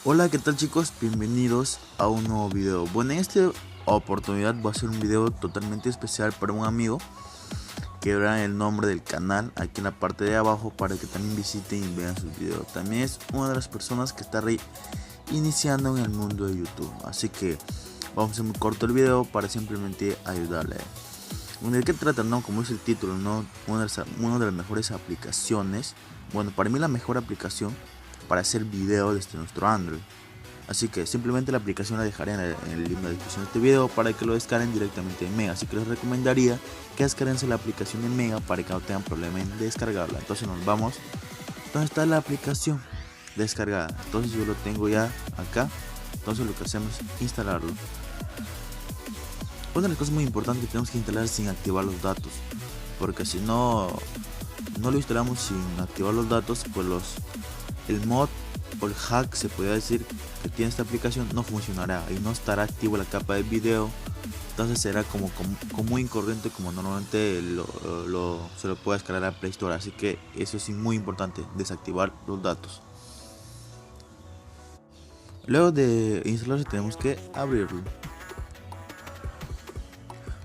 Hola, ¿qué tal chicos? Bienvenidos a un nuevo video. Bueno, en esta oportunidad voy a hacer un video totalmente especial para un amigo que verá el nombre del canal aquí en la parte de abajo para que también visiten y vean sus videos. También es una de las personas que está iniciando en el mundo de YouTube, así que vamos a hacer muy corto el video para simplemente ayudarle. ¿De qué trata? No, como es el título, no, una de las mejores aplicaciones. Bueno, para mí la mejor aplicación para hacer video desde nuestro Android. Así que simplemente la aplicación la dejaré en el link de descripción de este video para que lo descarguen directamente en Mega. Así que les recomendaría que descarguen la aplicación en Mega para que no tengan problema en descargarla. Entonces nos vamos. ¿Dónde está la aplicación descargada? Entonces yo lo tengo ya acá. Entonces lo que hacemos es instalarlo. Una de las cosas muy importantes que tenemos que instalar sin activar los datos, porque si no lo instalamos sin activar los datos, pues el mod o el hack, se podría decir, que tiene esta aplicación no funcionará y no estará activo la capa de video. Entonces será como muy incorriente como normalmente se lo puede descargar a Play Store. Así que eso es muy importante, desactivar los datos. Luego de instalarse tenemos que abrirlo.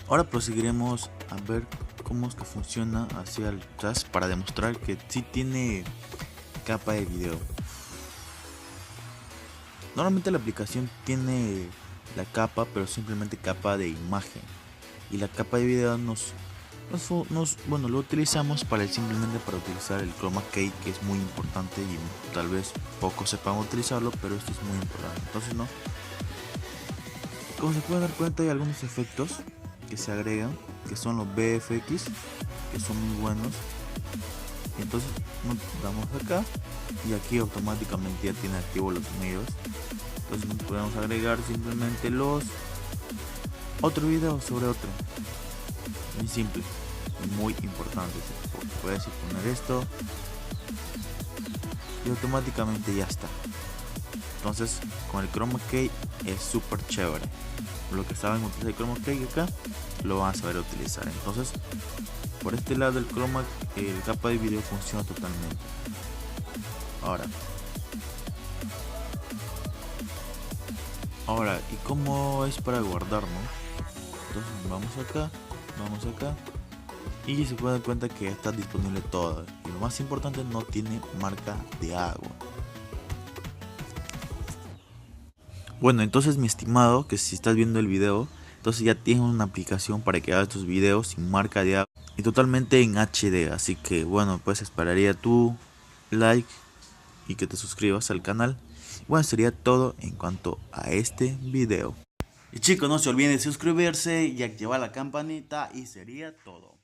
Ahora proseguiremos a ver cómo es que funciona hacia atrás para demostrar que sí tiene capa de video. Normalmente la aplicación tiene la capa, pero simplemente capa de imagen, y la capa de video bueno, lo utilizamos simplemente para utilizar el chroma key, que es muy importante y tal vez pocos sepan utilizarlo, pero esto es muy importante. Entonces, no, como se pueden dar cuenta, hay algunos efectos que se agregan, que son los VFX, que son muy buenos. Entonces nos damos acá y aquí automáticamente ya tiene activos los sonidos. Entonces nos podemos agregar simplemente otro video sobre otro. Muy simple y muy importante. Puedes poner esto y automáticamente ya está. Entonces con el chroma key es súper chévere. Lo que saben utilizar el chroma key acá lo van a saber utilizar. Entonces por este lado el capa de video funciona totalmente. Ahora, ¿y cómo es para guardar, no? Entonces vamos acá y se puede dar cuenta que ya está disponible todo. Y lo más importante, no tiene marca de agua. Bueno, entonces mi estimado, que si estás viendo el video, entonces ya tienes una aplicación para que hagas tus videos sin marca de agua y totalmente en HD. Así que bueno, pues esperaría tu like y que te suscribas al canal. Bueno, sería todo en cuanto a este video. Y chicos, no se olviden de suscribirse y activar la campanita y sería todo.